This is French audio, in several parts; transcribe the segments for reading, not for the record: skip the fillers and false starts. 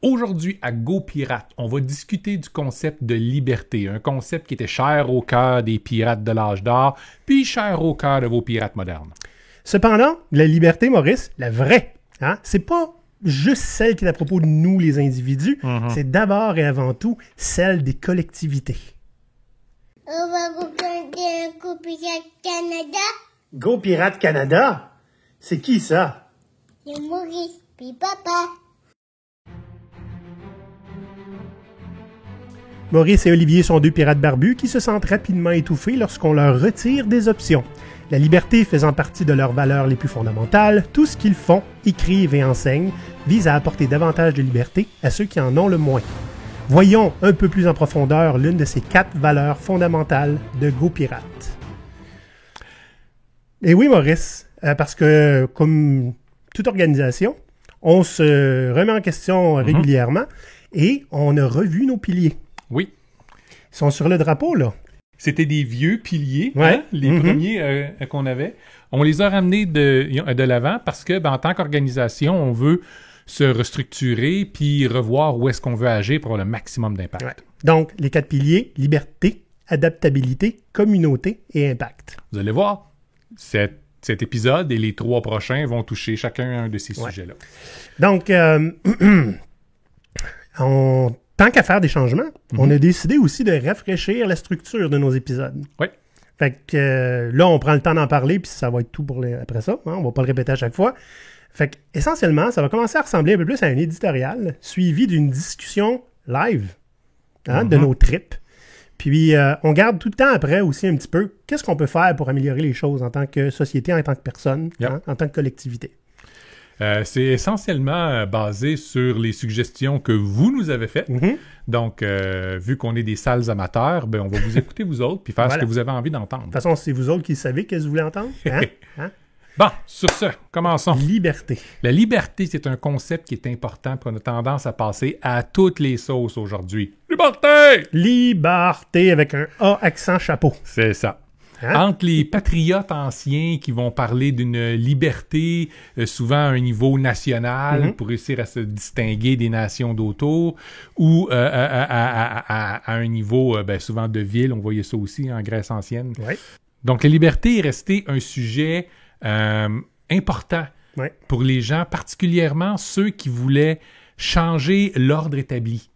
Aujourd'hui, à Go Pirate, on va discuter du concept de liberté, un concept qui était cher au cœur des pirates de l'âge d'or, puis cher au cœur de vos pirates modernes. Cependant, la liberté, Maurice, la vraie, c'est pas juste celle qui est à propos de nous, les individus, c'est d'abord et avant tout celle des collectivités. On va regarder un Go Pirate Canada. Go Pirate Canada? C'est qui ça? C'est Maurice, puis papa. Maurice et Olivier sont deux pirates barbus qui se sentent rapidement étouffés lorsqu'on leur retire des options. La liberté faisant partie de leurs valeurs les plus fondamentales, tout ce qu'ils font, écrivent et enseignent vise à apporter davantage de liberté à ceux qui en ont le moins. Voyons un peu plus en profondeur l'une de ces 4 valeurs fondamentales de Go Pirate. Et oui, Maurice, parce que comme toute organisation, on se remet en question régulièrement et on a revu nos piliers. Oui. Ils sont sur le drapeau, là. C'était des vieux piliers, Ouais. les premiers qu'on avait. On les a ramenés de l'avant parce que, en tant qu'organisation, on veut se restructurer puis revoir où est-ce qu'on veut agir pour avoir le maximum d'impact. Ouais. Donc, les 4 piliers, liberté, adaptabilité, communauté et impact. Vous allez voir, cet épisode et les 3 prochains vont toucher chacun de ces sujets-là. Donc, tant qu'à faire des changements, on a décidé aussi de rafraîchir la structure de nos épisodes. Oui. Fait que là, on prend le temps d'en parler, puis ça va être tout pour après ça. On va pas le répéter à chaque fois. Fait que, essentiellement, ça va commencer à ressembler un peu plus à un éditorial, suivi d'une discussion live de nos trips. Puis, on garde tout le temps après aussi un petit peu qu'est-ce qu'on peut faire pour améliorer les choses en tant que société, en tant que personne, en tant que collectivité. C'est essentiellement basé sur les suggestions que vous nous avez faites. Donc, vu qu'on est des sales amateurs, on va vous écouter vous autres puis faire ce que vous avez envie d'entendre. De toute façon, c'est vous autres qui savez qu'est-ce que vous voulez entendre. Bon, sur ce, commençons. Liberté. La liberté, c'est un concept qui est important puis on a tendance à passer à toutes les sauces aujourd'hui. Liberté! Liberté avec un A accent chapeau. C'est ça. Entre les patriotes anciens qui vont parler d'une liberté, souvent à un niveau national, pour réussir à se distinguer des nations d'autour, ou à un niveau souvent de ville, on voyait ça aussi en Grèce ancienne. Ouais. Donc la liberté est restée un sujet important pour les gens, particulièrement ceux qui voulaient changer l'ordre établi.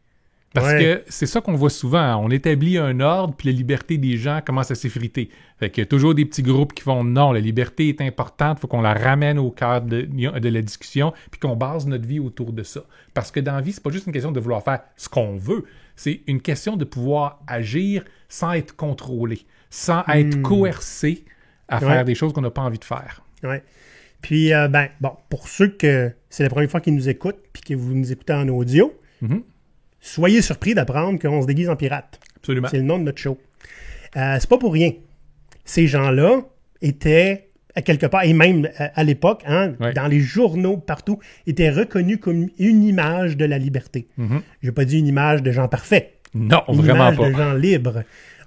Parce que c'est ça qu'on voit souvent. On établit un ordre, puis la liberté des gens commence à s'effriter. Fait qu'il y a toujours des petits groupes qui font « Non, la liberté est importante, il faut qu'on la ramène au cœur de la discussion, puis qu'on base notre vie autour de ça. » Parce que dans la vie, c'est pas juste une question de vouloir faire ce qu'on veut. C'est une question de pouvoir agir sans être contrôlé, sans être coercé à faire des choses qu'on n'a pas envie de faire. Oui. Puis, pour ceux que c'est la première fois qu'ils nous écoutent, puis que vous nous écoutez en audio, soyez surpris d'apprendre qu'on se déguise en pirate. Absolument. C'est le nom de notre show. C'est pas pour rien. Ces gens-là étaient, à quelque part, et même à l'époque, dans les journaux, partout, étaient reconnus comme une image de la liberté. J'ai pas dit une image de gens parfaits. Non, une vraiment image pas. de gens libres.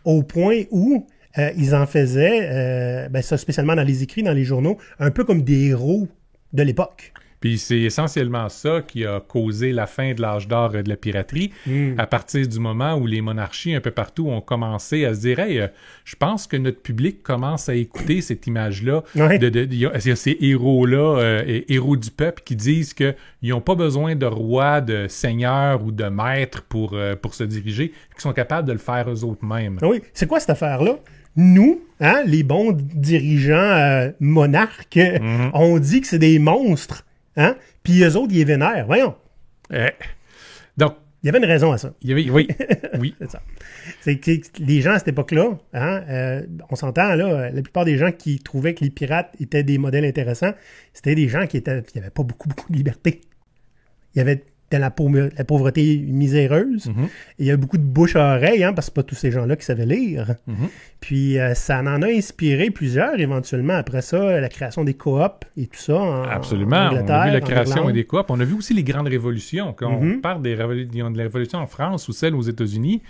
Au point où ils en faisaient, ça spécialement dans les écrits, dans les journaux, un peu comme des héros de l'époque. Puis c'est essentiellement ça qui a causé la fin de l'âge d'or de la piraterie, à partir du moment où les monarchies un peu partout ont commencé à se dire « Hey, je pense que notre public commence à écouter cette image-là. » Il y a ces héros-là, héros du peuple, qui disent qu'ils n'ont pas besoin de roi, de seigneur ou de maître pour se diriger, qu'ils sont capables de le faire eux-mêmes. Oui, c'est quoi cette affaire-là? Nous, les bons dirigeants monarques, on dit que c'est des monstres. Puis eux autres, ils les vénèrent. Voyons. Donc, il y avait une raison à ça. Oui. C'est ça. C'est que les gens à cette époque-là, on s'entend, là, la plupart des gens qui trouvaient que les pirates étaient des modèles intéressants, c'était des gens qui n'avaient pas beaucoup de liberté. Il y avait dans la pauvreté miséreuse. Et il y a beaucoup de bouche à oreille, parce que c'est pas tous ces gens-là qui savaient lire. Puis ça en a inspiré plusieurs, éventuellement, après ça, la création des coops et tout ça. Absolument. On a vu la création des coops. On a vu aussi les grandes révolutions. Quand on parle de la révolution en France ou celle aux États-Unis,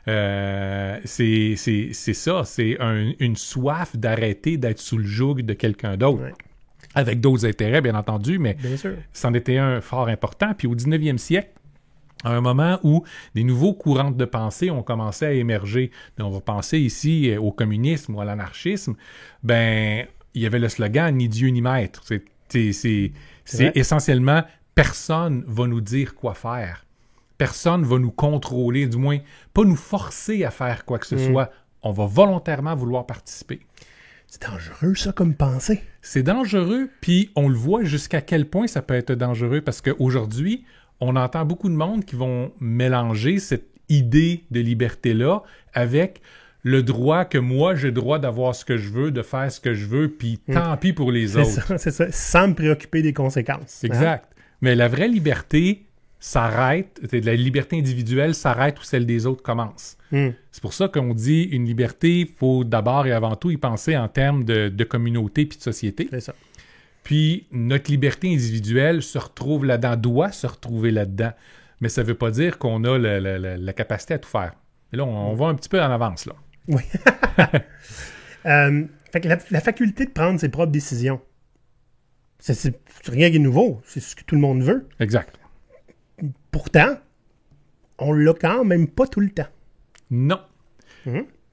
c'est ça. C'est une soif d'arrêter d'être sous le joug de quelqu'un d'autre. Avec d'autres intérêts, bien entendu, mais c'en était un fort important. Puis au 19e siècle, À un moment où des nouveaux courants de pensée ont commencé à émerger. On va penser ici au communisme ou à l'anarchisme. Ben, il y avait le slogan « Ni Dieu ni maître ». C'est essentiellement « Personne va nous dire quoi faire. Personne va nous contrôler, du moins pas nous forcer à faire quoi que ce soit. On va volontairement vouloir participer. » C'est dangereux, ça, comme pensée. C'est dangereux, puis on le voit jusqu'à quel point ça peut être dangereux, parce qu'aujourd'hui, on entend beaucoup de monde qui vont mélanger cette idée de liberté-là avec le droit que moi, j'ai le droit d'avoir ce que je veux, de faire ce que je veux, puis tant pis pour les autres. C'est ça, sans me préoccuper des conséquences. Exact. Hein? Mais la vraie liberté s'arrête, la liberté individuelle s'arrête où celle des autres commence. C'est pour ça qu'on dit une liberté, il faut d'abord et avant tout y penser en termes de communauté puis de société. C'est ça. Puis notre liberté individuelle se retrouve là-dedans, doit se retrouver là-dedans. Mais ça ne veut pas dire qu'on a la capacité à tout faire. Et là, on va un petit peu en avance, là. Oui. Fait que la faculté de prendre ses propres décisions, c'est rien qui est nouveau. C'est ce que tout le monde veut. Exact. Pourtant, on l'a quand même pas tout le temps. Non.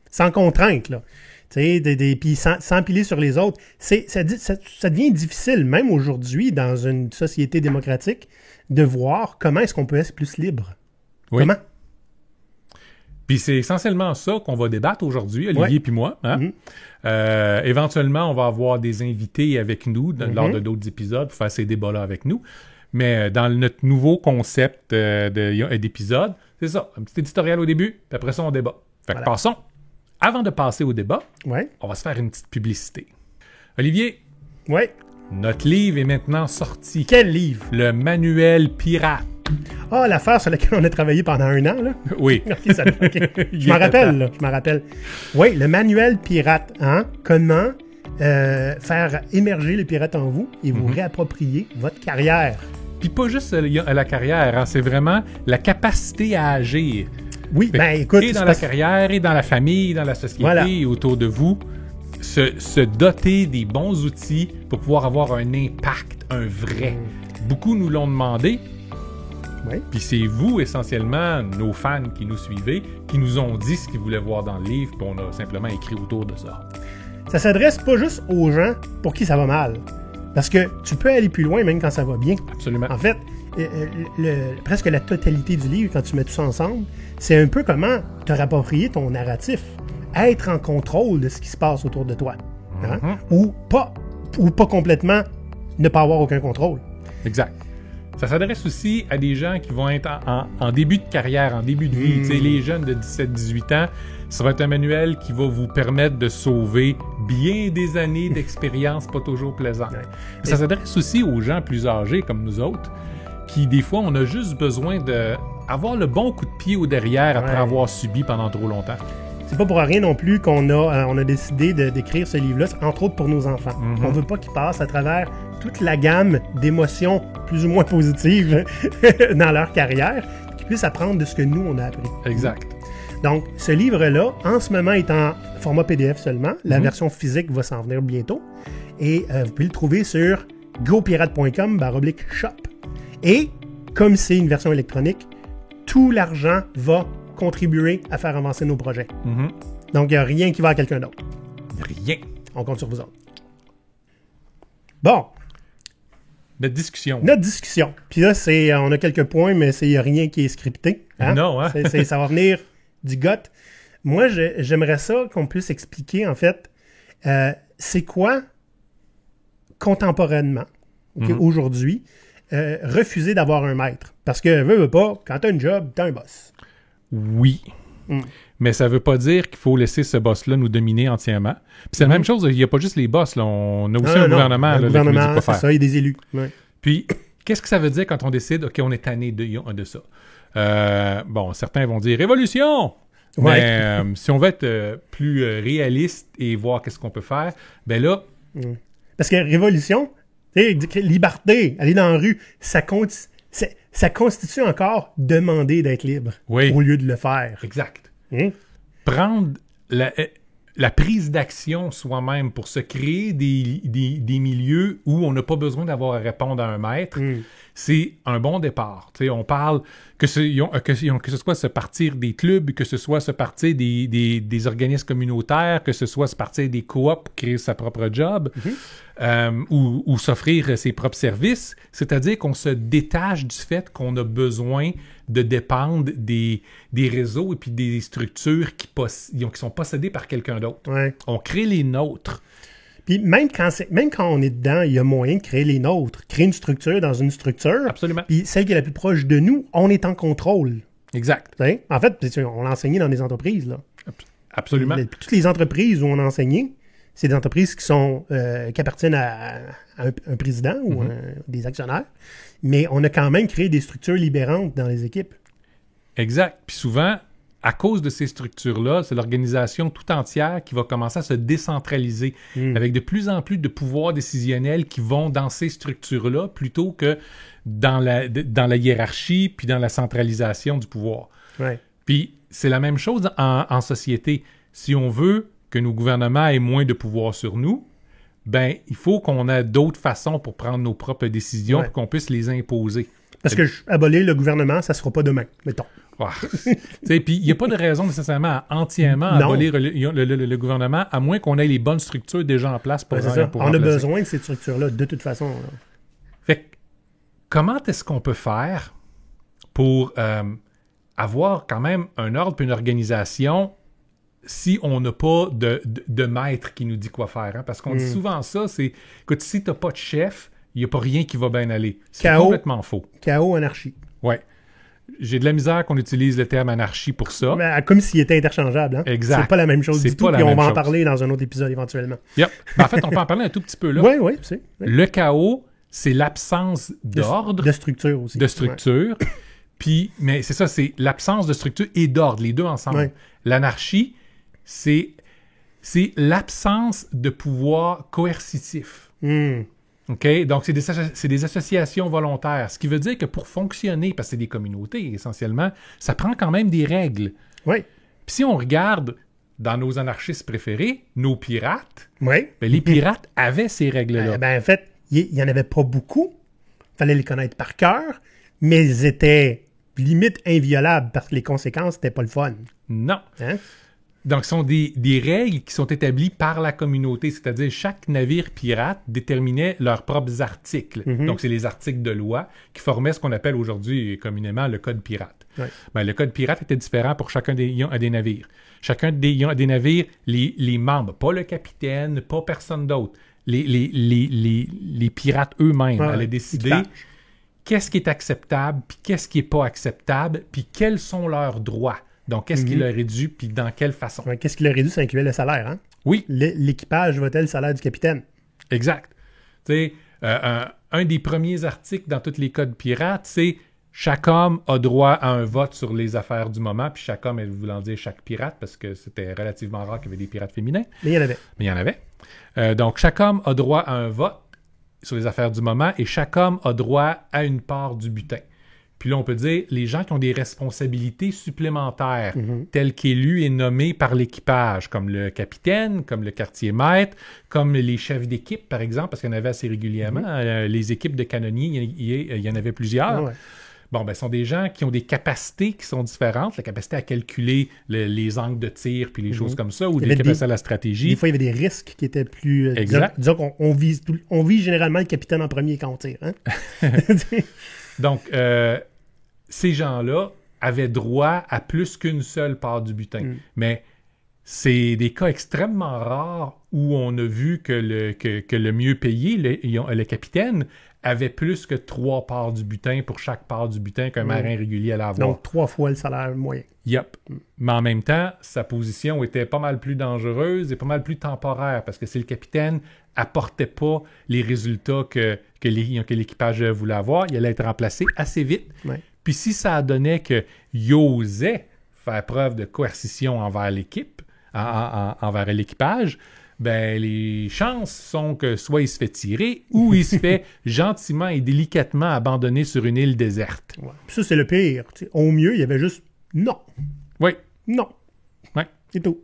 Sans contrainte, là. Puis sans piler sur les autres. Ça devient difficile, même aujourd'hui, dans une société démocratique, de voir comment est-ce qu'on peut être plus libre. Oui. Comment? Puis c'est essentiellement ça qu'on va débattre aujourd'hui, Olivier puis moi. Hein? Éventuellement, on va avoir des invités avec nous lors de d'autres épisodes pour faire ces débats-là avec nous. Mais dans notre nouveau concept d'épisode, c'est ça, un petit éditorial au début, puis après ça, on débat. Fait que passons. Avant de passer au débat, on va se faire une petite publicité. Olivier, notre livre est maintenant sorti. Quel livre? Le Manuel pirate. Ah, l'affaire sur laquelle on a travaillé pendant 1 an, là? Oui. Je m'en rappelle. Oui, le Manuel pirate. Hein? Comment faire émerger le pirate en vous et vous réapproprier votre carrière. Puis pas juste la carrière, hein, c'est vraiment la capacité à agir. Oui, ben écoute... Et dans la carrière, et dans la famille, dans la société, et autour de vous, se doter des bons outils pour pouvoir avoir un impact, un vrai. Beaucoup nous l'ont demandé. Puis c'est vous, essentiellement, nos fans qui nous suivez, qui nous ont dit ce qu'ils voulaient voir dans le livre, puis on a simplement écrit autour de ça. Ça s'adresse pas juste aux gens pour qui ça va mal. Parce que tu peux aller plus loin même quand ça va bien. Absolument. En fait, presque la totalité du livre, quand tu mets tout ça ensemble, c'est un peu comment te rapproprier ton narratif. Être en contrôle de ce qui se passe autour de toi. Hein? Ou pas complètement ne pas avoir aucun contrôle. Exact. Ça s'adresse aussi à des gens qui vont être en début de carrière, en début de vie. Tu sais, les jeunes de 17-18 ans, ça va être un manuel qui va vous permettre de sauver bien des années d'expérience pas toujours plaisantes. Ça s'adresse aussi aux gens plus âgés comme nous autres, qui des fois, on a juste besoin d'avoir le bon coup de pied au derrière après avoir subi pendant trop longtemps. C'est pas pour rien non plus qu'on a décidé d'écrire ce livre-là, entre autres pour nos enfants. On veut pas qu'ils passent à travers toute la gamme d'émotions plus ou moins positives dans leur carrière, qu'ils puissent apprendre de ce que nous, on a appris. Exact. Donc, ce livre-là, en ce moment, est en format PDF seulement. La version physique va s'en venir bientôt. Et vous pouvez le trouver sur gopirate.com/shop. Et, comme c'est une version électronique, tout l'argent va contribuer à faire avancer nos projets. Donc, il n'y a rien qui va à quelqu'un d'autre. Rien. On compte sur vous autres. Bon. Notre discussion. Puis là, on a quelques points, mais il n'y a rien qui est scripté. Hein? Non, hein? Ça va venir du gut. Moi, j'aimerais ça qu'on puisse expliquer, en fait, c'est quoi, contemporainement, aujourd'hui, refuser d'avoir un maître. Parce que, veux pas, quand tu as un job, tu as un boss. Oui. Mais ça ne veut pas dire qu'il faut laisser ce boss-là nous dominer entièrement. Puis c'est la même chose, il n'y a pas juste les boss, là. On a aussi un gouvernement, qui nous dit quoi faire. C'est ça, il y a des élus. Puis, qu'est-ce que ça veut dire quand on décide, OK, on est tanné de ça? Certains vont dire « Révolution! » Mais si on veut être plus réaliste et voir qu'est-ce qu'on peut faire, ben là... Parce que révolution, liberté, aller dans la rue, ça constitue encore demander d'être libre au lieu de le faire. Exact. Prendre la prise d'action soi-même pour se créer des milieux où on n'a pas besoin d'avoir à répondre à un maître, c'est un bon départ. T'sais, on parle que ce soit se partir des clubs, que ce soit se partir des organismes communautaires, que ce soit se partir des coops pour créer sa propre job, ou s'offrir ses propres services. C'est-à-dire qu'on se détache du fait qu'on a besoin de dépendre des réseaux et puis des structures qui sont possédées par quelqu'un d'autre. Ouais. On crée les nôtres. Puis même quand on est dedans, il y a moyen de créer les nôtres. Créer une structure dans une structure. Absolument. Puis celle qui est la plus proche de nous, on est en contrôle. Exact. T'sais? En fait, on l'a enseigné dans des entreprises. Là. Absolument. Toutes les entreprises où on a enseigné, c'est des entreprises qui appartiennent à un président ou des actionnaires. Mais on a quand même créé des structures libérantes dans les équipes. Exact. Puis souvent, à cause de ces structures-là, c'est l'organisation tout entière qui va commencer à se décentraliser avec de plus en plus de pouvoirs décisionnels qui vont dans ces structures-là plutôt que dans la hiérarchie puis dans la centralisation du pouvoir. Ouais. Puis c'est la même chose en société. Si on veut que nos gouvernements aient moins de pouvoir sur nous, ben il faut qu'on ait d'autres façons pour prendre nos propres décisions pour qu'on puisse les imposer. Parce que abolir le gouvernement, ça ne se fera pas demain, mettons. Puis il n'y a pas de raison nécessairement à entièrement abolir le gouvernement, à moins qu'on ait les bonnes structures déjà en place pour on a besoin de ces structures-là, de toute façon. Là. Fait que, comment est-ce qu'on peut faire pour avoir quand même un ordre et une organisation si on n'a pas de maître qui nous dit quoi faire? Hein? Parce qu'on dit souvent ça, c'est, écoute, si tu n'as pas de chef, il n'y a pas rien qui va bien aller. C'est complètement faux. Chaos, anarchie. Ouais. J'ai de la misère qu'on utilise le terme anarchie pour ça. Mais comme s'il était interchangeable. Hein? Exact. C'est pas la même chose du tout, puis on va en parler dans un autre épisode éventuellement. Yep. Ben, en fait, on peut en parler un tout petit peu là. Oui, c'est. Oui. Le chaos, c'est l'absence d'ordre. De structure aussi. De structure. Ouais. Puis, mais c'est ça, c'est l'absence de structure et d'ordre, les deux ensemble. Ouais. L'anarchie, c'est l'absence de pouvoir coercitif. OK? Donc, c'est des associations volontaires. Ce qui veut dire que pour fonctionner, parce que c'est des communautés essentiellement, ça prend quand même des règles. Oui. Puis si on regarde dans nos anarchistes préférés, nos pirates, ben, les pirates avaient ces règles-là. En fait, il n'y en avait pas beaucoup. Il fallait les connaître par cœur, mais ils étaient limite inviolables parce que les conséquences n'étaient pas le fun. Non. Hein? Donc, ce sont des règles qui sont établies par la communauté, c'est-à-dire chaque navire pirate déterminait leurs propres articles. Donc, c'est les articles de loi qui formaient ce qu'on appelle aujourd'hui communément le code pirate. Ouais. Ben, le code pirate était différent pour chacun des navires. Chacun des navires, les membres, pas le capitaine, pas personne d'autre, les pirates eux-mêmes allaient décider qu'est-ce qui est acceptable, puis qu'est-ce qui n'est pas acceptable, puis quels sont leurs droits. Donc, qu'est-ce qui leur est dû, puis dans quelle façon? Ouais, qu'est-ce qui leur est dû, ça incluait le salaire, hein? Oui. L'équipage votait le salaire du capitaine. Exact. Tu sais, un des premiers articles dans tous les codes pirates, c'est chaque homme a droit à un vote sur les affaires du moment, puis chaque homme, voulant dire chaque pirate, parce que c'était relativement rare qu'il y avait des pirates féminins. Mais il y en avait. Donc, chaque homme a droit à un vote sur les affaires du moment, et chaque homme a droit à une part du butin. Puis là, on peut dire, les gens qui ont des responsabilités supplémentaires, telles qu'élus et nommés par l'équipage, comme le capitaine, comme le quartier-maître, comme les chefs d'équipe, par exemple, parce qu'il y en avait assez régulièrement. Les équipes de canonniers, il y en avait plusieurs. Ouais. Bon, ben, ce sont des gens qui ont des capacités qui sont différentes, la capacité à calculer les angles de tir, puis les choses comme ça, ou des capacités à la stratégie. Des fois, il y avait des risques qui étaient plus... Exact. Disons qu'on vise généralement le capitaine en premier quand on tire. Hein? Donc, ces gens-là avaient droit à plus qu'une seule part du butin. Mais c'est des cas extrêmement rares où on a vu que le mieux payé, le capitaine, avait plus que 3 parts du butin pour chaque part du butin qu'un marin régulier allait avoir. Donc, 3 fois le salaire moyen. Yep. Mais en même temps, sa position était pas mal plus dangereuse et pas mal plus temporaire parce que si le capitaine apportait pas les résultats que l'équipage voulait avoir, il allait être remplacé assez vite. Ouais. Puis si ça donnait qu'il osait faire preuve de coercition envers l'équipe, envers l'équipage, ben les chances sont que soit il se fait tirer ou il se fait gentiment et délicatement abandonner sur une île déserte. Ouais. Puis ça, c'est le pire. T'sais, au mieux, il y avait juste non. Oui. Non. Ouais. C'est tout.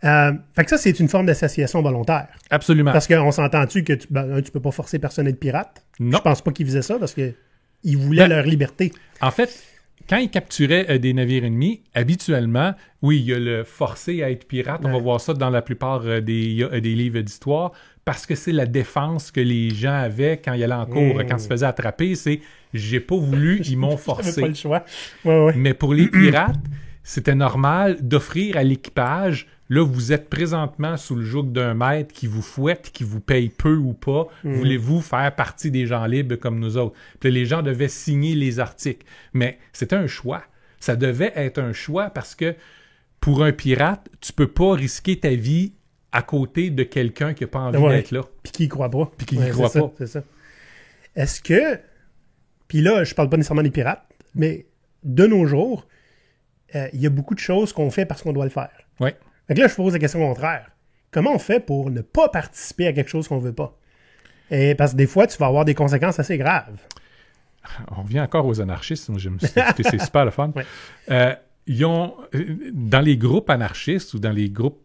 Fait que ça, c'est une forme d'association volontaire. Absolument. Parce qu'on s'entend-tu que tu peux pas forcer personne à être pirate? Non. Je pense pas qu'ils faisaient ça parce que ils voulaient leur liberté. En fait, quand ils capturaient des navires ennemis, habituellement, oui, il y a le forcé à être pirate. On va voir ça dans la plupart des livres d'histoire, parce que c'est la défense que les gens avaient quand ils allaient en cours. Quand ils se faisaient attraper, c'est « j'ai pas voulu, ils m'ont forcé ». J'avais pas le choix. Ouais. Mais pour les pirates, c'était normal d'offrir à l'équipage, là, vous êtes présentement sous le joug d'un maître qui vous fouette, qui vous paye peu ou pas. Voulez-vous faire partie des gens libres comme nous autres? Puis là, les gens devaient signer les articles. Mais c'était un choix. Ça devait être un choix parce que pour un pirate, tu peux pas risquer ta vie à côté de quelqu'un qui n'a pas envie d'être là. Puis qui y croit pas. Puis qui y croit pas. C'est ça. Est-ce que... Puis là, je parle pas nécessairement des pirates, mais de nos jours, il y a beaucoup de choses qu'on fait parce qu'on doit le faire. Oui. Fait que là, je pose la question contraire. Comment on fait pour ne pas participer à quelque chose qu'on veut pas? Et parce que des fois, tu vas avoir des conséquences assez graves. On revient encore aux anarchistes. C'est super le fun. Ouais. Ils ont, dans les groupes anarchistes ou dans les groupes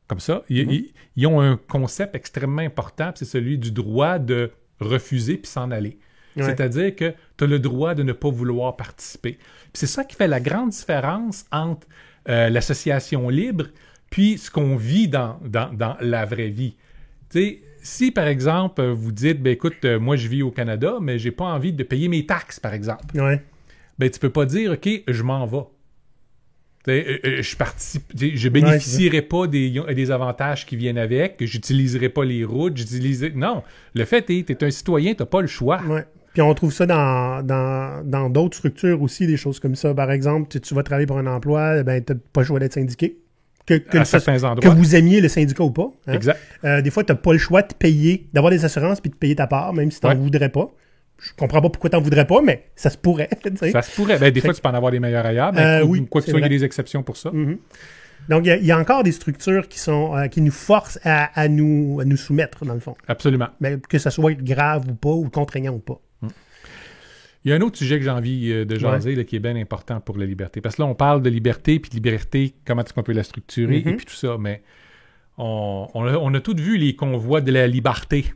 comme ça, ils ont un concept extrêmement important, c'est celui du droit de refuser puis s'en aller. Ouais. C'est-à-dire que tu as le droit de ne pas vouloir participer. Puis c'est ça qui fait la grande différence entre l'association libre puis ce qu'on vit dans la vraie vie. Tu sais, si, par exemple, vous dites, ben écoute, moi, je vis au Canada, mais j'ai pas envie de payer mes taxes, par exemple. Ouais. Ben, tu peux pas dire, OK, je m'en vais. Je bénéficierai pas des avantages qui viennent avec, que j'utiliserai pas les routes, Non, le fait est, tu es un citoyen, tu n'as pas le choix. Ouais. Puis on trouve ça dans d'autres structures aussi, des choses comme ça. Par exemple, tu vas travailler pour un emploi, ben tu n'as pas le choix d'être syndiqué. À certains endroits. Que vous aimiez le syndicat ou pas. Hein? Exact. Des fois, tu n'as pas le choix de payer, d'avoir des assurances puis de payer ta part, même si tu n'en voudrais pas. Je comprends pas pourquoi tu n'en voudrais pas, mais ça se pourrait. T'sais. Ça se pourrait. Ben, des fois, tu peux en avoir des meilleurs ailleurs, mais quoi que ce soit, il y a des exceptions pour ça. Mm-hmm. Donc, il y a encore des structures qui nous forcent à nous soumettre, dans le fond. Absolument. Mais que ça soit grave ou pas, ou contraignant ou pas. Il y a un autre sujet que j'ai envie de jaser là, qui est bien important pour la liberté. Parce que là, on parle de liberté, puis de liberté, comment est-ce qu'on peut la structurer, et puis tout ça. Mais on a tous vu les convois de la liberté.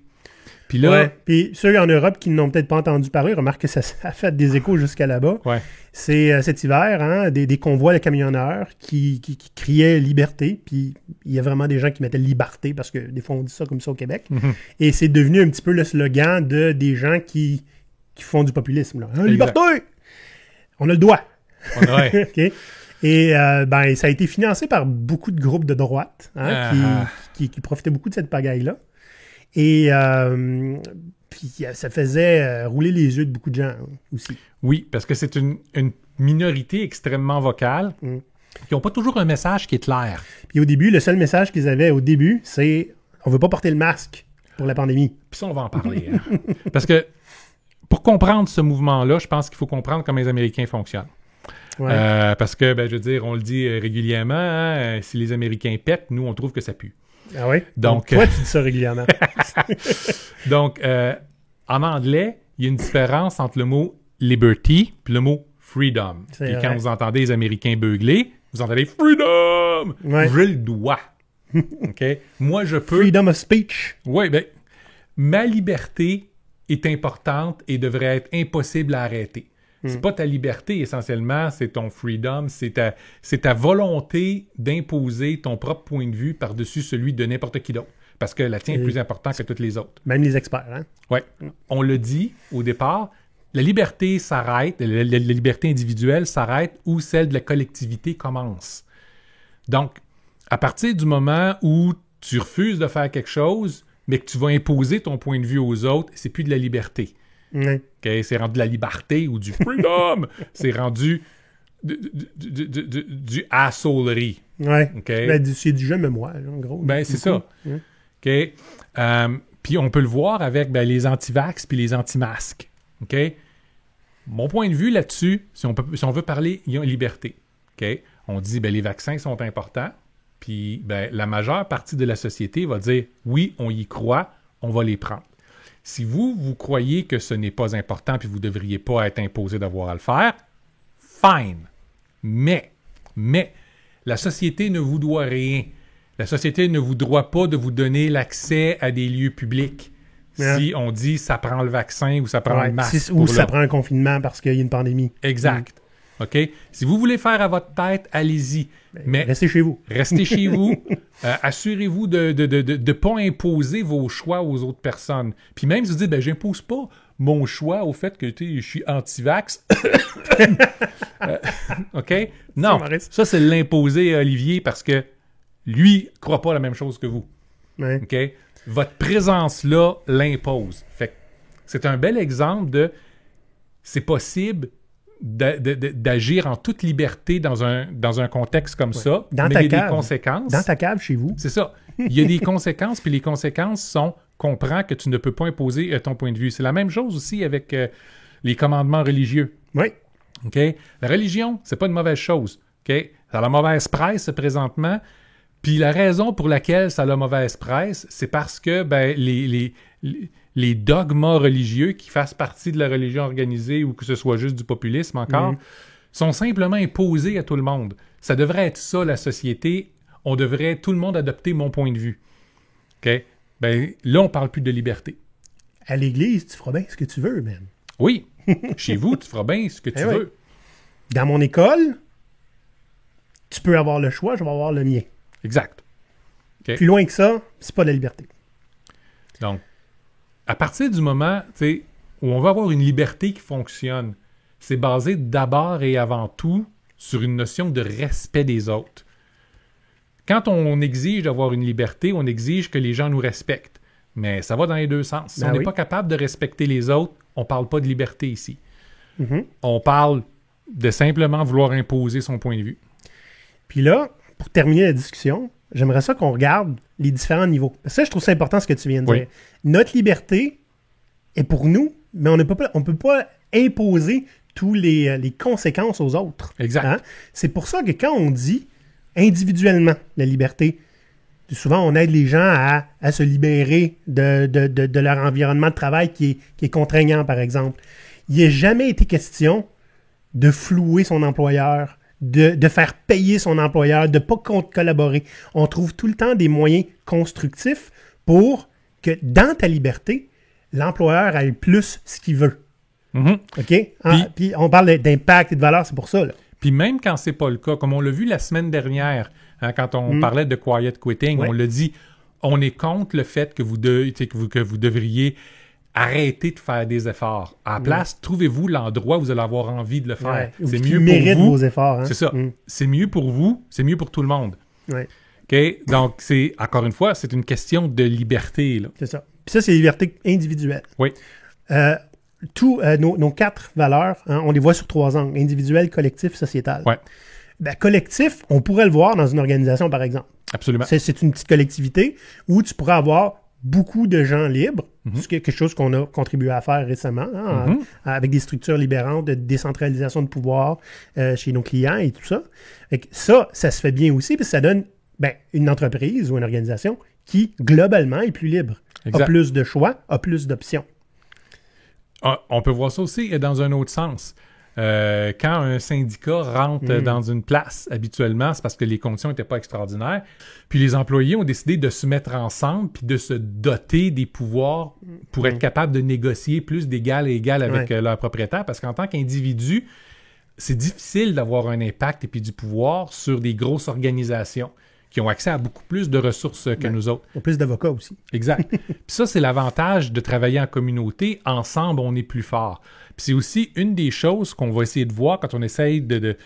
Puis là... Puis ceux en Europe qui n'ont peut-être pas entendu parler, remarque que ça a fait des échos jusqu'à là-bas. Ouais. C'est cet hiver, hein, des convois de camionneurs qui criaient liberté. Puis il y a vraiment des gens qui mettaient liberté, parce que des fois on dit ça comme ça au Québec. Mm-hmm. Et c'est devenu un petit peu le slogan des gens qui font du populisme. Là. Hein, liberté! On a le droit. Ouais. Okay. Et ça a été financé par beaucoup de groupes de droite qui profitaient beaucoup de cette pagaille-là. Et puis ça faisait rouler les yeux de beaucoup de gens aussi. Oui, parce que c'est une minorité extrêmement vocale qui n'ont pas toujours un message qui est clair. Puis au début, le seul message qu'ils avaient au début, c'est « on veut pas porter le masque pour la pandémie ». Puis ça, on va en parler. Hein. Parce que pour comprendre ce mouvement-là, je pense qu'il faut comprendre comment les Américains fonctionnent. Ouais. Parce que, je veux dire, on le dit régulièrement, hein, si les Américains pètent, nous, on trouve que ça pue. Ah oui? Donc toi, tu dis ça régulièrement. Donc, en anglais, il y a une différence entre le mot « liberty » puis le mot « freedom ». Et quand vous entendez les Américains beugler, vous entendez « freedom ». Ouais. J'ai le droit. OK? Moi, je peux... Freedom of speech. Oui, ma liberté est importante et devrait être impossible à arrêter. C'est pas ta liberté, essentiellement, c'est ton freedom, c'est ta volonté d'imposer ton propre point de vue par-dessus celui de n'importe qui d'autre. Parce que la tienne est plus importante que toutes les autres. Même les experts, hein? Oui. On l'a dit au départ, la liberté s'arrête, la liberté individuelle s'arrête où celle de la collectivité commence. Donc, à partir du moment où tu refuses de faire quelque chose, mais que tu vas imposer ton point de vue aux autres, c'est plus de la liberté. Okay? C'est rendu de la liberté ou du freedom. C'est rendu du assholerie. Ouais. Okay? C'est du jeu mémoire, en gros. C'est ça. Okay? Puis on peut le voir avec les anti-vax puis les anti-masques. Okay? Mon point de vue là-dessus, si on veut parler liberté, okay? On dit les vaccins sont importants. Puis la majeure partie de la société va dire oui, on y croit, on va les prendre. Si vous croyez que ce n'est pas important puis vous ne devriez pas être imposé d'avoir à le faire, fine. Mais, la société ne vous doit rien. La société ne vous doit pas de vous donner l'accès à des lieux publics. Si on dit ça prend le vaccin ou ça prend le masque. Ou ça prend un confinement parce qu'il y a une pandémie. Exact. OK? Si vous voulez faire à votre tête, allez-y. Mais restez chez vous. Restez chez vous. Assurez-vous de pas imposer vos choix aux autres personnes. Puis même si vous dites, j'impose pas mon choix au fait que je suis anti-vax. OK? Non. Ça, c'est l'imposer à Olivier parce que lui ne croit pas la même chose que vous. Ouais. OK? Votre présence-là l'impose. Fait que c'est un bel exemple de c'est possible d'agir en toute liberté dans un contexte comme ça, mais il y a des conséquences. Dans ta cave, chez vous. C'est ça. Il y a des conséquences, puis les conséquences sont comprends que tu ne peux pas imposer ton point de vue. C'est la même chose aussi avec les commandements religieux. Oui. OK? La religion, c'est pas une mauvaise chose. OK? Ça a la mauvaise presse présentement. Puis la raison pour laquelle ça a la mauvaise presse, c'est parce que les dogmas religieux qui fassent partie de la religion organisée ou que ce soit juste du populisme encore, sont simplement imposés à tout le monde. Ça devrait être ça, la société. On devrait, tout le monde, adopter mon point de vue. OK? Là, on parle plus de liberté. À l'église, tu feras bien ce que tu veux, man. Oui. Chez vous, tu feras bien ce que tu veux. Dans mon école, tu peux avoir le choix, je vais avoir le mien. Exact. Okay. Plus loin que ça, c'est pas de la liberté. Donc, à partir du moment où on va avoir une liberté qui fonctionne, c'est basé d'abord et avant tout sur une notion de respect des autres. Quand on exige d'avoir une liberté, on exige que les gens nous respectent. Mais ça va dans les deux sens. Si on n'est pas capable de respecter les autres, on ne parle pas de liberté ici. Mm-hmm. On parle de simplement vouloir imposer son point de vue. Puis là, pour terminer la discussion, j'aimerais ça qu'on regarde les différents niveaux. Parce que ça, je trouve ça important ce que tu viens de dire. Notre liberté est pour nous, mais on ne peut pas imposer toutes les conséquences aux autres. Exact. Hein? C'est pour ça que quand on dit individuellement la liberté, souvent on aide les gens à se libérer de leur environnement de travail qui est contraignant, par exemple. Il n'a jamais été question de flouer son employeur, de faire payer son employeur, de ne pas collaborer. On trouve tout le temps des moyens constructifs pour que dans ta liberté, l'employeur ait plus ce qu'il veut. Mm-hmm. OK? Puis on parle d'impact et de valeur, c'est pour ça. Là. Puis même quand c'est pas le cas, comme on l'a vu la semaine dernière, quand on parlait de quiet quitting, on l'a dit, on est contre le fait que vous devriez arrêter de faire des efforts. À la place, trouvez-vous l'endroit où vous allez avoir envie de le faire. C'est mieux pour vous. Vos efforts. Hein? C'est ça. C'est mieux pour vous, c'est mieux pour tout le monde. Ouais. OK? Donc, c'est, encore une fois, c'est une question de liberté. Là. C'est ça. Puis ça, c'est liberté individuelle. Oui. Nos 4 valeurs, on les voit sur 3 angles. Individuel, collectif, sociétal. Oui. Collectif, on pourrait le voir dans une organisation, par exemple. Absolument. C'est une petite collectivité où tu pourrais avoir beaucoup de gens libres, c'est quelque chose qu'on a contribué à faire récemment, avec des structures libérantes de décentralisation de pouvoir chez nos clients et tout ça. Ça se fait bien aussi, puis ça donne une entreprise ou une organisation qui, globalement, est plus libre, a plus de choix, a plus d'options. On peut voir ça aussi dans un autre sens. Quand un syndicat rentre dans une place, habituellement, c'est parce que les conditions n'étaient pas extraordinaires. Puis les employés ont décidé de se mettre ensemble puis de se doter des pouvoirs pour être capable de négocier plus d'égal à égal avec leur propriétaire. Parce qu'en tant qu'individu, c'est difficile d'avoir un impact et puis du pouvoir sur des grosses organisations qui ont accès à beaucoup plus de ressources que nous autres. Il y a plus d'avocats aussi. Exact. Puis ça, c'est l'avantage de travailler en communauté. Ensemble, on est plus fort. Puis c'est aussi une des choses qu'on va essayer de voir quand on essaye de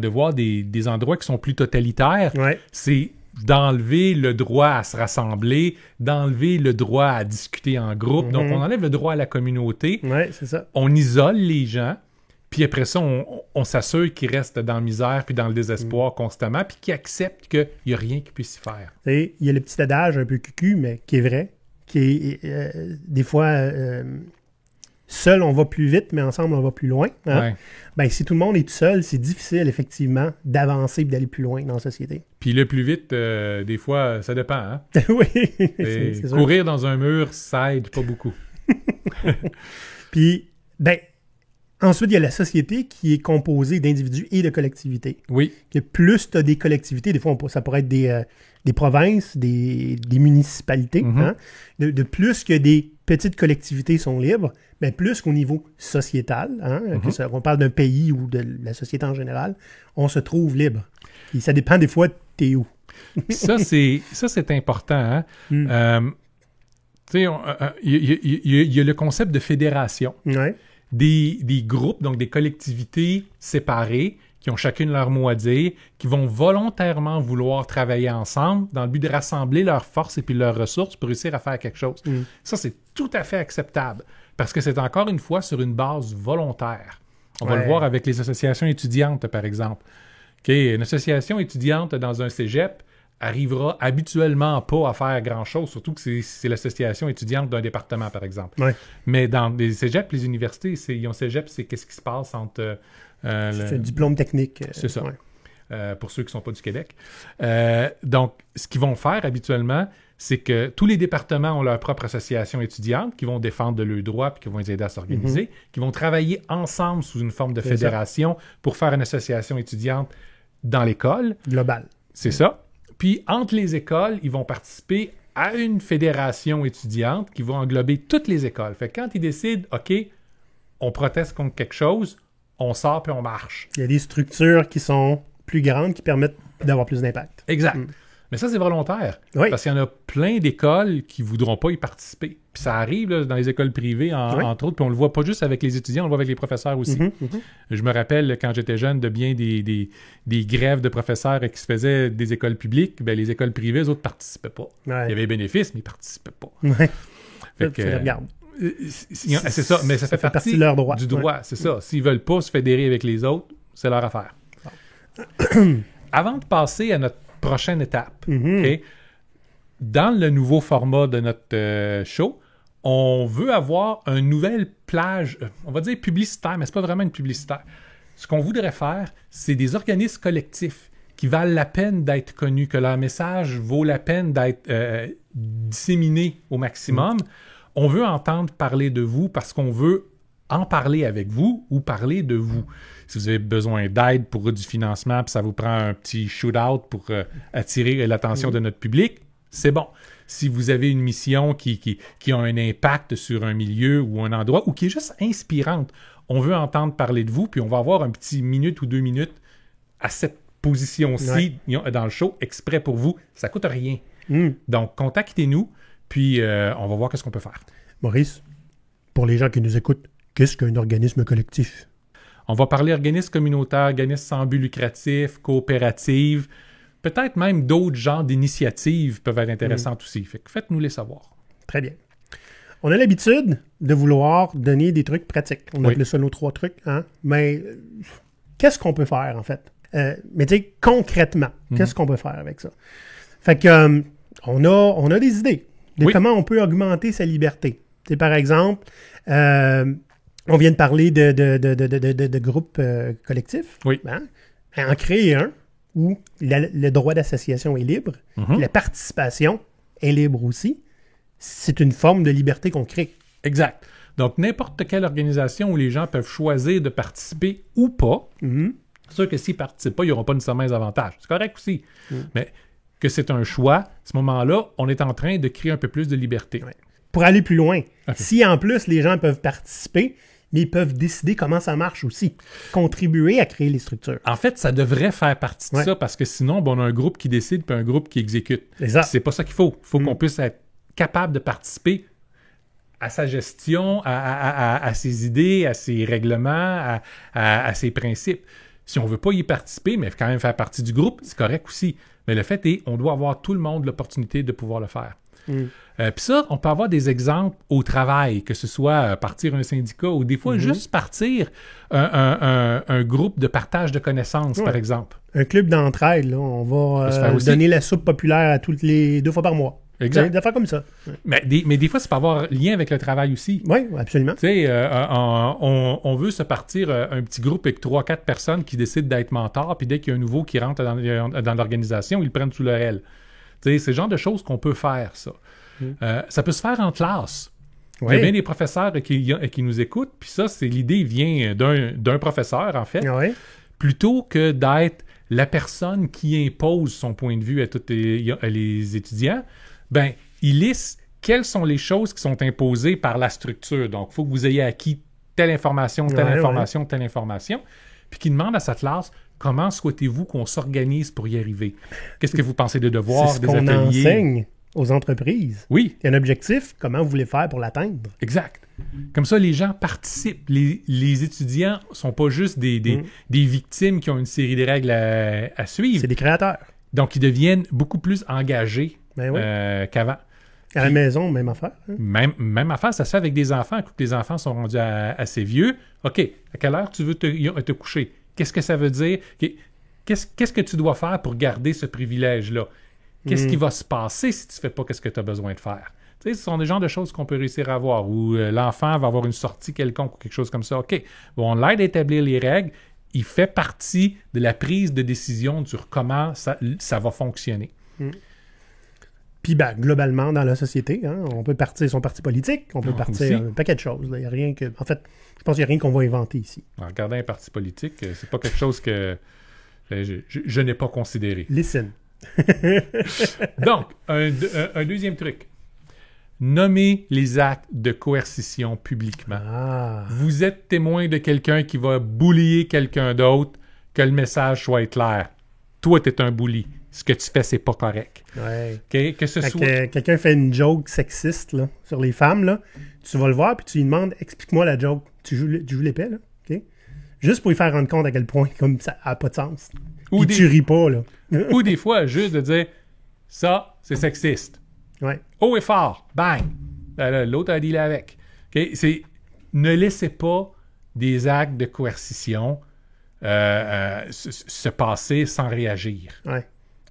voir des endroits qui sont plus totalitaires. C'est d'enlever le droit à se rassembler, d'enlever le droit à discuter en groupe. Donc, on enlève le droit à la communauté. Oui, c'est ça. On isole les gens. Puis après ça, on s'assure qu'ils restent dans la misère puis dans le désespoir constamment, puis qu'ils acceptent qu'il n'y a rien qui puisse y faire. Il y a le petit adage un peu cucu, mais qui est vrai, qui est des fois seul on va plus vite, mais ensemble on va plus loin. Hein? Si tout le monde est tout seul, c'est difficile effectivement d'avancer et d'aller plus loin dans la société. Puis le plus vite, des fois, ça dépend. Hein? Oui, c'est courir dans un mur, ça aide pas beaucoup. Puis, Ensuite, il y a la société qui est composée d'individus et de collectivités. Oui. Que plus tu as des collectivités, des fois, ça pourrait être des provinces, des municipalités. Hein? De plus que des petites collectivités sont libres, mais plus qu'au niveau sociétal, hein, on parle d'un pays ou de la société en général, on se trouve libre. Et ça dépend des fois, t'es où. ça, c'est important. Hein? Il y a le concept de fédération. Ouais. Des groupes, donc des collectivités séparées, qui ont chacune leur mot à dire, qui vont volontairement vouloir travailler ensemble dans le but de rassembler leurs forces et puis leurs ressources pour réussir à faire quelque chose. Ça, c'est tout à fait acceptable, parce que c'est encore une fois sur une base volontaire. On va le voir avec les associations étudiantes, par exemple. Une association étudiante dans un cégep arrivera habituellement pas à faire grand-chose, surtout que c'est l'association étudiante d'un département, par exemple. Ouais. Mais dans les cégeps, les universités, ils ont cégep, c'est qu'est-ce qui se passe entre... c'est un diplôme technique. C'est ça, pour ceux qui ne sont pas du Québec. Donc, ce qu'ils vont faire habituellement, c'est que tous les départements ont leur propre association étudiante qui vont défendre leurs droits et qui vont les aider à s'organiser, qui vont travailler ensemble sous une forme de fédération pour faire une association étudiante dans l'école. Globale. C'est ça. Puis, entre les écoles, ils vont participer à une fédération étudiante qui va englober toutes les écoles. Fait que quand ils décident, OK, on proteste contre quelque chose, on sort puis on marche. Il y a des structures qui sont plus grandes qui permettent d'avoir plus d'impact. Exact. Mais ça, c'est volontaire. Oui. Parce qu'il y en a plein d'écoles qui ne voudront pas y participer. Puis ça arrive là, dans les écoles privées, entre autres, puis on le voit pas juste avec les étudiants, on le voit avec les professeurs aussi. Je me rappelle, quand j'étais jeune, de bien des grèves de professeurs qui se faisaient des écoles publiques. Ben, les écoles privées, les autres ne participaient pas. Ouais. Il y avait des bénéfices, mais ils ne participaient pas. Ouais. Fait que, regarde. C'est ça, mais ça fait partie de leur droit. Du droit, c'est ça. S'ils veulent pas se fédérer avec les autres, c'est leur affaire. Avant de passer à notre prochaine étape, OK, dans le nouveau format de notre show, on veut avoir une nouvelle plage, on va dire publicitaire, mais c'est pas vraiment une publicitaire. Ce qu'on voudrait faire, c'est des organismes collectifs qui valent la peine d'être connus, que leur message vaut la peine d'être disséminé au maximum. On veut entendre parler de vous parce qu'on veut en parler avec vous ou parler de vous. Si vous avez besoin d'aide pour du financement, puis ça vous prend un petit shoot-out pour attirer l'attention de notre public, c'est bon. Si vous avez une mission qui a un impact sur un milieu ou un endroit ou qui est juste inspirante, on veut entendre parler de vous, puis on va avoir un petit minute ou 2 minutes à cette position-ci dans le show, exprès pour vous. Ça coûte rien. Donc, contactez-nous, puis on va voir ce qu'on peut faire. Maurice, pour les gens qui nous écoutent, qu'est-ce qu'un organisme collectif? On va parler organismes communautaires, organismes sans but lucratif, coopératives, peut-être même d'autres genres d'initiatives peuvent être intéressantes aussi. Fait que faites-nous les savoir. Très bien. On a l'habitude de vouloir donner des trucs pratiques. On appelle ça nos 3 trucs. Hein? Mais qu'est-ce qu'on peut faire, en fait? Mais tu sais, concrètement, qu'est-ce qu'on peut faire avec ça? Fait que on a des idées de comment on peut augmenter sa liberté. T'sais, par exemple, on vient de parler de groupes collectifs. Oui. Hein? En créer un où le droit d'association est libre, la participation est libre aussi. C'est une forme de liberté qu'on crée. Exact. Donc, n'importe quelle organisation où les gens peuvent choisir de participer ou pas, c'est sûr que s'ils ne participent pas, ils n'auront pas nécessairement les avantages. C'est correct aussi. Mais que c'est un choix, à ce moment-là, on est en train de créer un peu plus de liberté. Ouais. Pour aller plus loin, si en plus les gens peuvent participer, mais ils peuvent décider comment ça marche aussi, contribuer à créer les structures. En fait, ça devrait faire partie de ça, parce que sinon, on a un groupe qui décide puis un groupe qui exécute. C'est pas ça qu'il faut. Il faut qu'on puisse être capable de participer à sa gestion, à ses idées, à ses règlements, à ses principes. Si on veut pas y participer, mais quand même faire partie du groupe, c'est correct aussi. Mais le fait est, on doit avoir tout le monde l'opportunité de pouvoir le faire. Puis ça, on peut avoir des exemples au travail, que ce soit partir un syndicat ou des fois juste partir un groupe de partage de connaissances, par exemple. Un club d'entraide, là, on va donner la soupe populaire à toutes les 2 fois par mois. Exact. Des affaires comme ça. Mais des fois, ça peut avoir lien avec le travail aussi. Oui, absolument. Tu sais, on veut se partir un petit groupe avec 3-4 personnes qui décident d'être mentors, puis dès qu'il y a un nouveau qui rentre dans l'organisation, ils le prennent sous leur aile. Tu sais, c'est le genre de choses qu'on peut faire, ça. Ça peut se faire en classe. Il y a bien des professeurs qui nous écoutent, puis ça, l'idée vient d'un professeur, en fait. Ouais. Plutôt que d'être la personne qui impose son point de vue à tous les étudiants, ben, il liste quelles sont les choses qui sont imposées par la structure. Donc, il faut que vous ayez acquis telle information, telle information, puis qu'il demande à sa classe comment souhaitez-vous qu'on s'organise pour y arriver. Qu'est-ce que vous pensez des devoirs, c'est des qu'on ateliers? Enseigne aux entreprises. Oui. Il y a un objectif, comment vous voulez faire pour l'atteindre. Exact. Comme ça, les gens participent. Les étudiants ne sont pas juste des victimes qui ont une série de règles à suivre. C'est des créateurs. Donc, ils deviennent beaucoup plus engagés qu'avant. À la maison, même affaire. Hein? Même affaire, ça se fait avec des enfants. Quand les enfants sont rendus assez vieux, OK, à quelle heure tu veux te coucher? Qu'est-ce que ça veut dire? Qu'est-ce que tu dois faire pour garder ce privilège-là? Qu'est-ce qui va se passer si tu ne fais pas ce que tu as besoin de faire? Tu sais, ce sont des genres de choses qu'on peut réussir à avoir, où l'enfant va avoir une sortie quelconque ou quelque chose comme ça. OK, bon, on l'aide à établir les règles. Il fait partie de la prise de décision sur comment ça va fonctionner. Puis, globalement, dans la société, hein, on peut partir son parti politique, on peut partir un paquet de choses. Il y a rien que... En fait, je pense qu'il n'y a rien qu'on va inventer ici. En regardant un parti politique, c'est pas quelque chose que je n'ai pas considéré. Listen. Donc, un deuxième truc. Nommez les actes de coercition publiquement. Vous êtes témoin de quelqu'un qui va bullier quelqu'un d'autre, que le message soit clair. Toi, tu es un bully. Ce que tu fais, c'est pas correct. Ouais. Okay? Que ce soit... quelqu'un fait une joke sexiste là, sur les femmes, là, tu vas le voir puis tu lui demandes « Explique-moi la joke. » Tu joues l'épée, là. Okay? Juste pour lui faire rendre compte à quel point comme ça n'a pas de sens. Ou tu ris pas, là. Ou des fois, juste de dire « Ça, c'est sexiste. » Ouais. Haut et fort. Bang! L'autre a dealé avec. Okay? Ne laissez pas des actes de coercition se passer sans réagir. Ouais.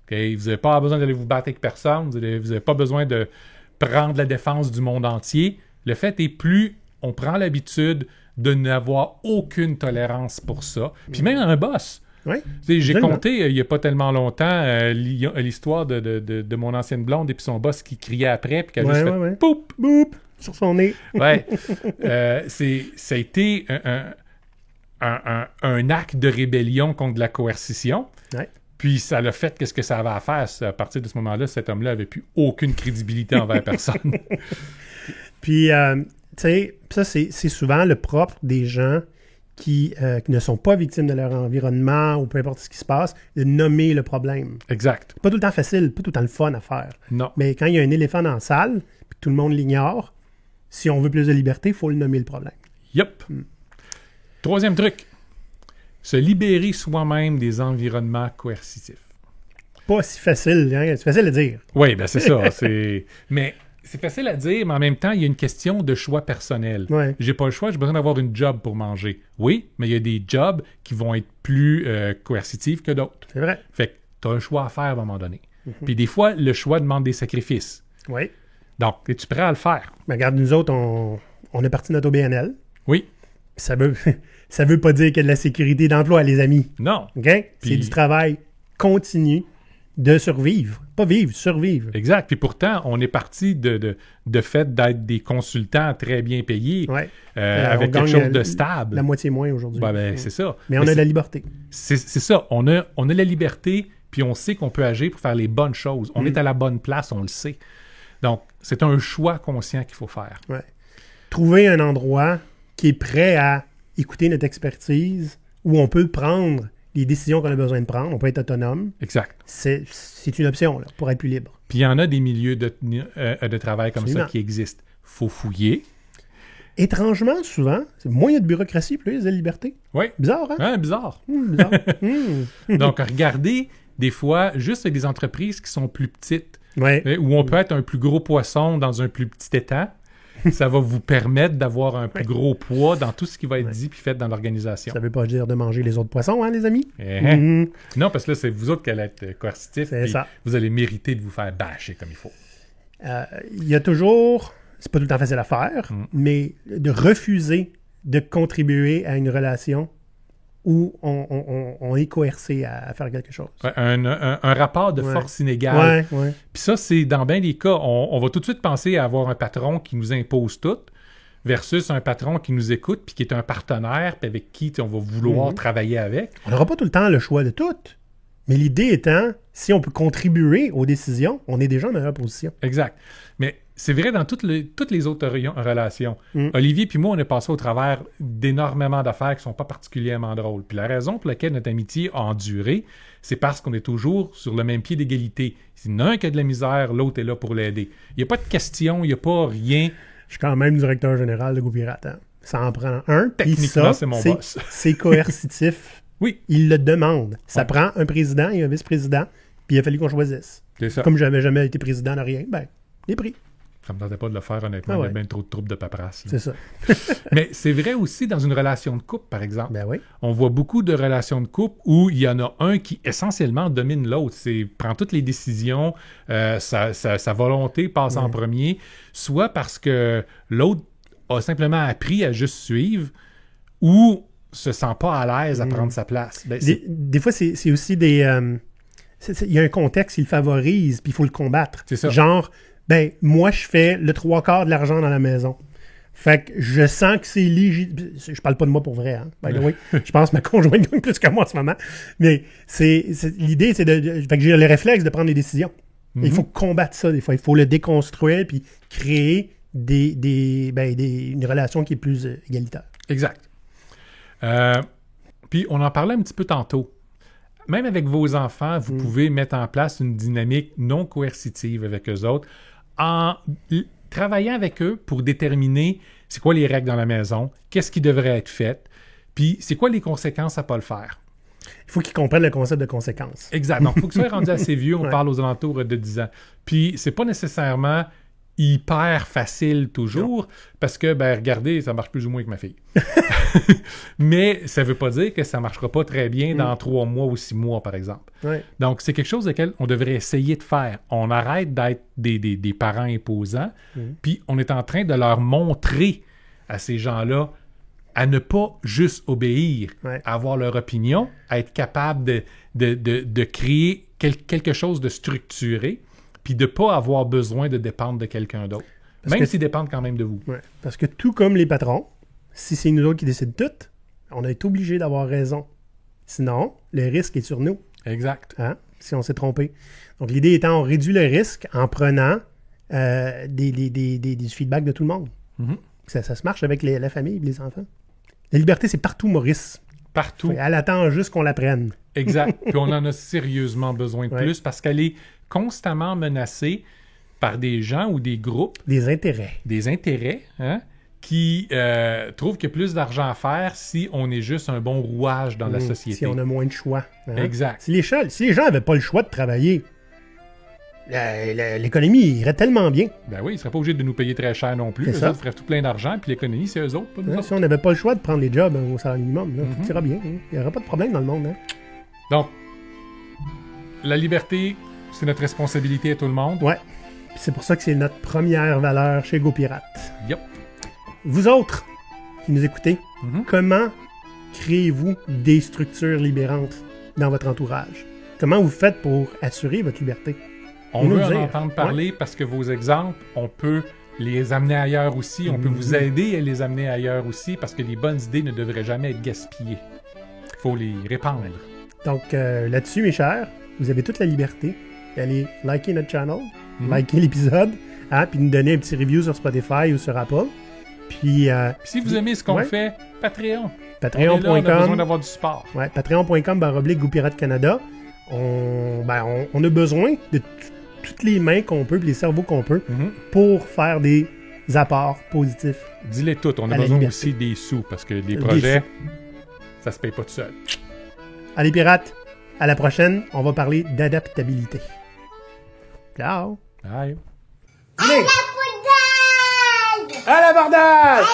Okay? Vous n'avez pas besoin d'aller vous battre avec personne. Vous n'avez pas besoin de prendre la défense du monde entier. Le fait est, plus on prend l'habitude de n'avoir aucune tolérance pour ça. Puis même un boss. Oui, j'ai compté il n'y a pas tellement longtemps l'histoire de mon ancienne blonde et puis son boss qui criait après puis qui a juste fait « Poup! Boop! » sur son nez. Ouais. Ça a été un acte de rébellion contre la coercition. Ouais. Puis ça l'a fait qu'est-ce que ça avait à faire. À partir de ce moment-là, cet homme-là n'avait plus aucune crédibilité envers personne. Puis, tu sais, ça, c'est souvent le propre des gens qui ne sont pas victimes de leur environnement ou peu importe ce qui se passe, de nommer le problème. Exact. Pas tout le temps facile, pas tout le temps le fun à faire. Non. Mais quand il y a un éléphant dans la salle, puis que tout le monde l'ignore, si on veut plus de liberté, il faut le nommer le problème. Yup. Troisième truc. Se libérer soi-même des environnements coercitifs. Pas si facile, hein? C'est facile à dire. Oui, ben c'est ça. Mais c'est facile à dire, mais en même temps, il y a une question de choix personnel. Ouais. J'ai pas le choix, j'ai besoin d'avoir une job pour manger. Oui, mais il y a des jobs qui vont être plus coercitifs que d'autres. C'est vrai. Fait que tu as un choix à faire à un moment donné. Puis des fois, le choix demande des sacrifices. Oui. Donc, es-tu prêt à le faire? Ben, regarde, nous autres, on est parti de notre OBNL. Oui. Ça veut pas dire qu'il y a de la sécurité d'emploi, les amis. Non. OK? C'est du travail continu de survivre. Pas vivre, survivre. Exact. Puis pourtant, on est parti de fait d'être des consultants très bien payés, avec quelque chose de stable. La moitié moins aujourd'hui. C'est ça. Mais on a de la liberté. C'est ça. On a la liberté, puis on sait qu'on peut agir pour faire les bonnes choses. On est à la bonne place, on le sait. Donc, c'est un choix conscient qu'il faut faire. Ouais. Trouver un endroit qui est prêt à écouter notre expertise, où on peut prendre les décisions qu'on a besoin de prendre, on peut être autonome. Exact. C'est une option là, pour être plus libre. Puis il y en a des milieux de travail comme ça qui existent. Il faut fouiller. Étrangement, souvent, moins il y a de bureaucratie, plus il y a de liberté. Oui. Bizarre, hein? Ouais, bizarre. Bizarre. Donc, regardez, des fois, juste avec des entreprises qui sont plus petites, où on peut être un plus gros poisson dans un plus petit étang, ça va vous permettre d'avoir un plus gros poids dans tout ce qui va être dit puis fait dans l'organisation. Ça veut pas dire de manger les autres poissons, hein, les amis? Non, parce que là, c'est vous autres qui allez être coercitifs et vous allez mériter de vous faire bâcher comme il faut. Il y a toujours, c'est pas tout le temps facile à faire, mais de refuser de contribuer à une relation où on est coercé à faire quelque chose. Un rapport de force inégale. Ouais. Puis ça, c'est dans bien des cas, on va tout de suite penser à avoir un patron qui nous impose tout. versus un patron qui nous écoute, puis qui est un partenaire, puis avec qui on va vouloir travailler avec. On n'aura pas tout le temps le choix de tout. Mais l'idée étant, si on peut contribuer aux décisions, on est déjà en meilleure position. Exact. Mais c'est vrai dans toutes les autres relations. Olivier puis moi, on est passé au travers d'énormément d'affaires qui sont pas particulièrement drôles. Puis la raison pour laquelle notre amitié a enduré, c'est parce qu'on est toujours sur le même pied d'égalité. S'il y en a un qui a de la misère, l'autre est là pour l'aider. Il n'y a pas de question, il n'y a pas rien. Je suis quand même directeur général de GoPirate. Hein. Ça en prend un. Techniquement, c'est mon boss. C'est coercitif. Oui. Il le demande. Ça prend un président et un vice-président, puis il a fallu qu'on choisisse. C'est ça. Comme je n'avais jamais été président de rien, ben, les pris. Ça me tentait pas de le faire, honnêtement. Il y a bien trop de troubles de paperasse. C'est ça. Mais c'est vrai aussi dans une relation de couple, par exemple. Ben oui. On voit beaucoup de relations de couple où il y en a un qui essentiellement domine l'autre. Prend toutes les décisions, sa volonté passe en premier, soit parce que l'autre a simplement appris à juste suivre ou se sent pas à l'aise à prendre sa place. Ben, des fois, c'est aussi des... il y a un contexte, il favorise, puis il faut le combattre. C'est ça. Genre, ben, moi, je fais le 3/4 de l'argent dans la maison. Fait que je sens que c'est légitime. Je parle pas de moi pour vrai, hein. By the way. Je pense que ma conjointe gagne plus que moi en ce moment. Mais l'idée, c'est fait que j'ai le réflexe de prendre des décisions. Il faut combattre ça des fois. Il faut le déconstruire puis créer une relation qui est plus égalitaire. Exact. Puis on en parlait un petit peu tantôt. Même avec vos enfants, vous pouvez mettre en place une dynamique non coercitive avec eux autres en travaillant avec eux pour déterminer c'est quoi les règles dans la maison, qu'est-ce qui devrait être fait, puis c'est quoi les conséquences à ne pas le faire. Il faut qu'ils comprennent le concept de conséquences. Exact. Donc, il faut qu'ils soient rendus assez vieux. On parle aux alentours de 10 ans. Puis, c'est pas nécessairement hyper facile toujours, parce que, regardez, ça marche plus ou moins avec ma fille. Mais ça veut pas dire que ça marchera pas très bien dans 3 mois ou 6 mois, par exemple. Ouais. Donc, c'est quelque chose auquel on devrait essayer de faire. On arrête d'être des parents imposants, puis on est en train de leur montrer à ces gens-là à ne pas juste obéir, à avoir leur opinion, à être capable de créer quelque chose de structuré, puis de ne pas avoir besoin de dépendre de quelqu'un d'autre. Même s'ils dépendent quand même de vous. Ouais. Parce que tout comme les patrons, si c'est nous autres qui décident tout, on a été obligé d'avoir raison. Sinon, le risque est sur nous. Exact. Hein? Si on s'est trompé. Donc, l'idée étant, on réduit le risque en prenant des feedbacks de tout le monde. Ça se marche avec la famille et les enfants. La liberté, c'est partout, Maurice. Partout. Elle attend juste qu'on la prenne. Exact. Puis on en a sérieusement besoin de plus parce qu'elle est constamment menacée par des gens ou des groupes. Des intérêts. Des intérêts, hein, qui trouvent qu'il y a plus d'argent à faire si on est juste un bon rouage dans la société. Si on a moins de choix. Hein? Exact. Si les gens n'avaient pas le choix de travailler, l'économie irait tellement bien. Ben oui, ils ne seraient pas obligés de nous payer très cher non plus. Eux autres feraient tout plein d'argent, puis l'économie, c'est eux autres, pas nous autres. Si on n'avait pas le choix de prendre des jobs au salaire minimum, là, tout ira bien. Hein? Il n'y aurait pas de problème dans le monde. Hein? Donc, la liberté, c'est notre responsabilité à tout le monde. Ouais. Puis c'est pour ça que c'est notre première valeur chez GoPirate. Yep. Vous autres qui nous écoutez, comment créez-vous des structures libérantes dans votre entourage? Comment vous faites pour assurer votre liberté? On veut en entendre parler parce que vos exemples, on peut les amener ailleurs aussi. On peut vous aider à les amener ailleurs aussi parce que les bonnes idées ne devraient jamais être gaspillées. Il faut les répandre. Donc, là-dessus, mes chers, vous avez toute la liberté d'aller liker notre channel, liker l'épisode, puis nous donner un petit review sur Spotify ou sur Apple. Puis si vous aimez ce qu'on fait, Patreon. Patreon.com. On a besoin d'avoir du support. Ouais, Patreon.com/GoPirate Canada. On a besoin de toutes les mains qu'on peut, les cerveaux qu'on peut, pour faire des apports positifs. Dis-les toutes. On a besoin aussi des sous, parce que les projets, ça se paye pas tout seul. Allez, pirates, à la prochaine, on va parler d'adaptabilité. Ciao! Bye! À l'abordage! À l'abordage!